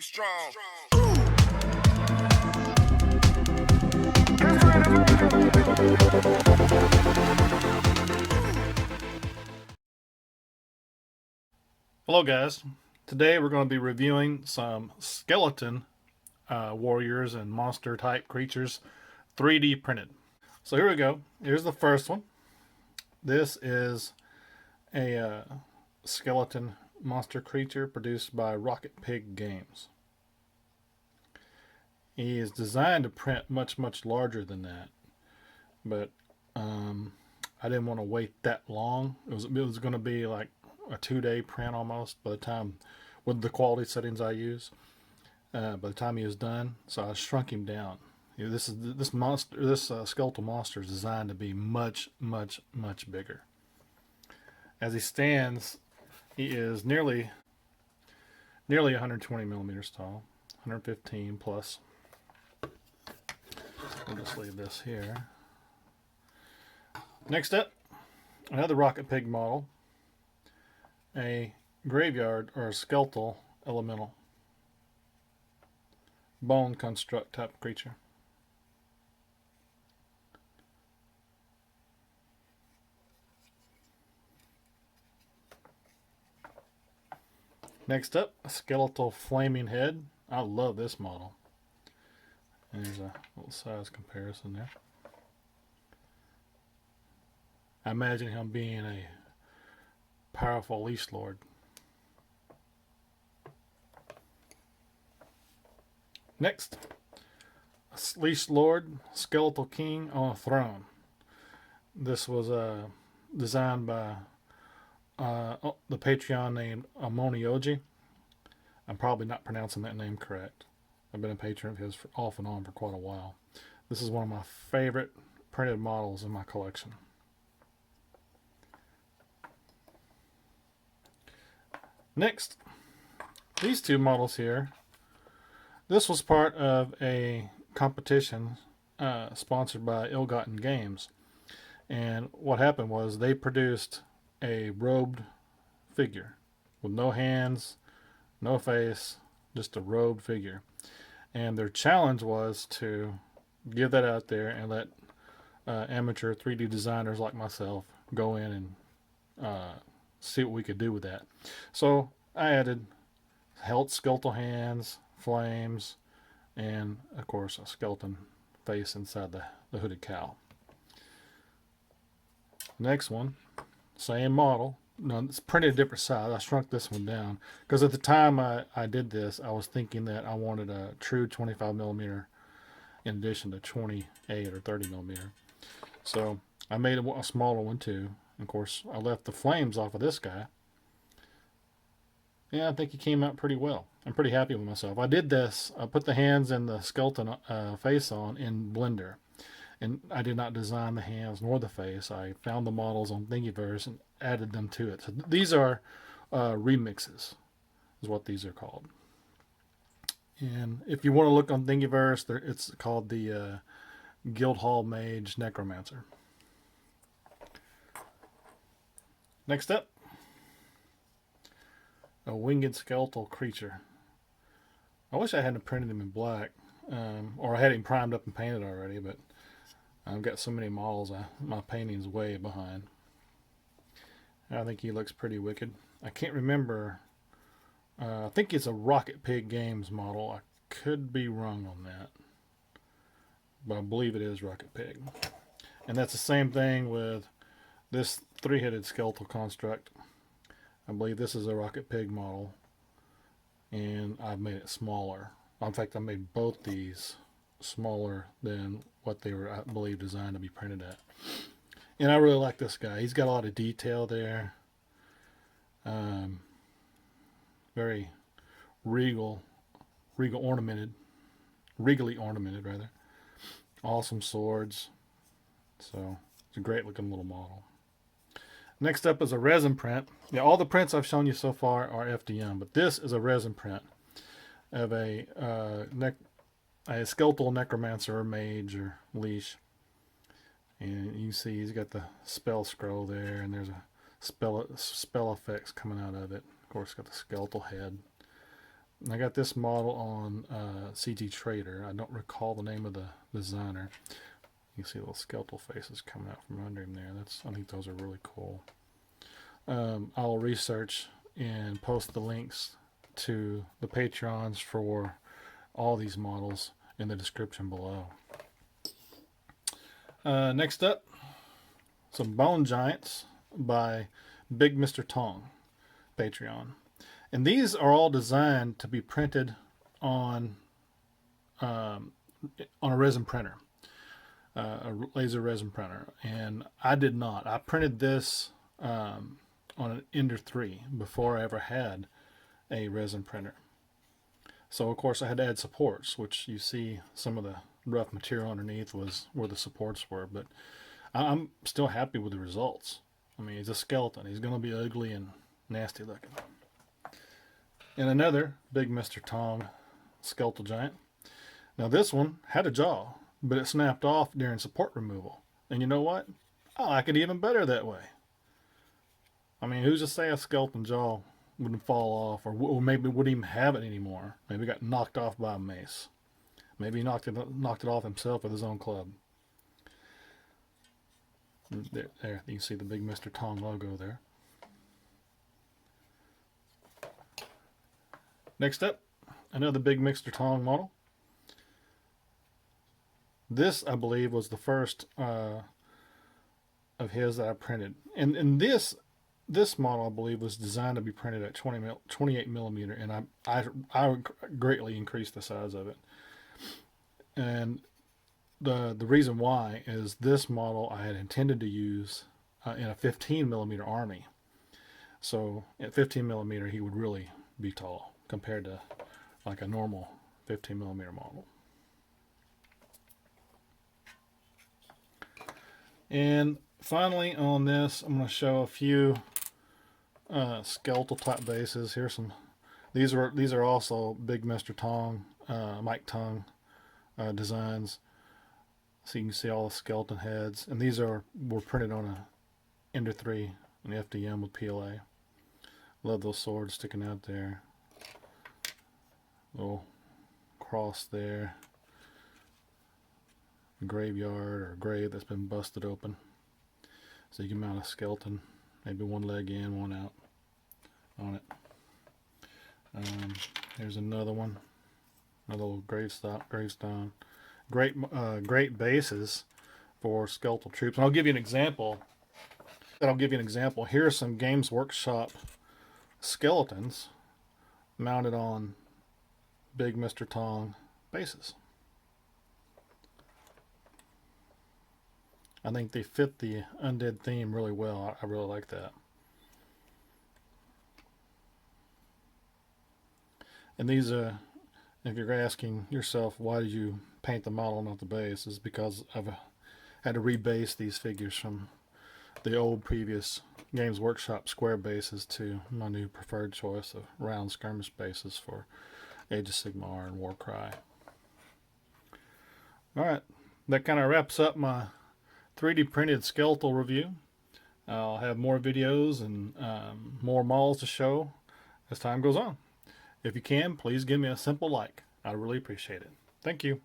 Be strong. Hello guys, today we're going to be reviewing some skeleton warriors and monster type creatures 3D printed. So here we go. Here's the first one. This is a skeleton monster creature produced by Rocket Pig Games. He is designed to print much larger than that, but I didn't want to wait that long. It was going to be like a 2-day print almost by the time, with the quality settings I use, by the time he was done. So I shrunk him down. You know, this skeletal monster is designed to be much bigger. As he stands, he is nearly 120 millimeters tall, 115 plus. We'll just leave this here. Next up, another Rocket Pig model, a graveyard or a skeletal elemental bone construct type creature. Next up, a skeletal flaming head. I love this model. And there's a little size comparison there. I imagine him being a powerful leash lord. Next, a leash lord, skeletal king on a throne. This was designed by the Patreon named Onmioji. I'm probably not pronouncing that name correct. I've been a patron of his off and on for quite a while. This is one of my favorite printed models in my collection. Next, these two models here. This was part of a competition sponsored by Ill-Gotten Games. And what happened was they produced a robed figure with no hands, no face, just a robed figure. And their challenge was to give that out there and let amateur 3D designers like myself go in and see what we could do with that. So I added skeletal hands, flames, and of course a skeleton face inside the hooded cowl. Next one, same model. No, it's printed a different size. I shrunk this one down because at the time I did this, I was thinking that I wanted a true 25 millimeter in addition to 28 or 30 millimeter. So I made a smaller one too. Of course, I left the flames off of this guy. Yeah, I think he came out pretty well. I'm pretty happy with myself. I did this. I put the hands and the skeleton face on in Blender. And I did not design the hands nor the face. I found the models on Thingiverse and added them to it. So these are remixes, is what these are called. And if you want to look on Thingiverse, it's called the Guildhall Mage Necromancer. Next up, a winged skeletal creature. I wish I hadn't printed him in black, or I had him primed up and painted already, but I've got so many models, my painting's way behind. I think he looks pretty wicked. I can't remember. I think it's a Rocket Pig Games model. I could be wrong on that, but I believe it is Rocket Pig. And that's the same thing with this 3-headed skeletal construct. I believe this is a Rocket Pig model, and I've made it smaller. In fact, I made both these smaller than what they were, I believe, designed to be printed at. And I really like this guy. He's got a lot of detail there. Very regally ornamented rather. Awesome swords. So it's a great looking little model. Next up is a resin print. Yeah, all the prints I've shown you so far are FDM, but this is a resin print of a skeletal necromancer or mage or leash. And you can see he's got the spell scroll there, and there's a spell effects coming out of it. Of course, got the skeletal head. I got this model on CG Trader. I don't recall the name of the designer. You can see little skeletal faces coming out from under him there. I think those are really cool. I'll research and post the links to the Patreons for all these models in the description below. Next up, some Bone Giants by Big MrTong, Patreon. And these are all designed to be printed on a resin printer, a laser resin printer. And I did not. I printed this on an Ender 3 before I ever had a resin printer. So of course I had to add supports, which you see some of the rough material underneath was where the supports were, but I'm still happy with the results. I mean, he's a skeleton. He's going to be ugly and nasty looking. And another Big MrTong skeletal giant. Now this one had a jaw, but it snapped off during support removal. And you know what? I like it even better that way. I mean, who's to say a skeleton jaw wouldn't fall off, or maybe wouldn't even have it anymore? Maybe got knocked off by a mace. Maybe he knocked it off himself with his own club. There, you can see the Big MrTong logo there. Next up, another Big MrTong model. This, I believe, was the first of his that I printed. And this model, I believe, was designed to be printed at 28 millimeter, and I greatly increased the size of it. And the reason why is this model I had intended to use in a 15 millimeter army. So at 15 millimeter, he would really be tall compared to like a normal 15 millimeter model. And finally on this, I'm going to show a few skeletal type bases. Here's some. These are also Big MrTong, Mike Tongue designs. So you can see all the skeleton heads, and these were printed on a Ender 3 and FDM with PLA. Love those swords sticking out there. Little cross there. Graveyard or grave that's been busted open. So you can mount a skeleton, maybe one leg in, one out on it. Here's another one, another little gravestone. Great bases for skeletal troops. And I'll give you an example. Here are some Games Workshop skeletons mounted on Big MrTong bases. I think they fit the Undead theme really well. I really like that. And these, if you're asking yourself why did you paint the model, not the base, is because I've had to rebase these figures from the old previous Games Workshop square bases to my new preferred choice of round skirmish bases for Age of Sigmar and Warcry. Alright, that kind of wraps up my 3D printed skeletal review. I'll have more videos and more models to show as time goes on. If you can, please give me a simple like. I'd really appreciate it. Thank you.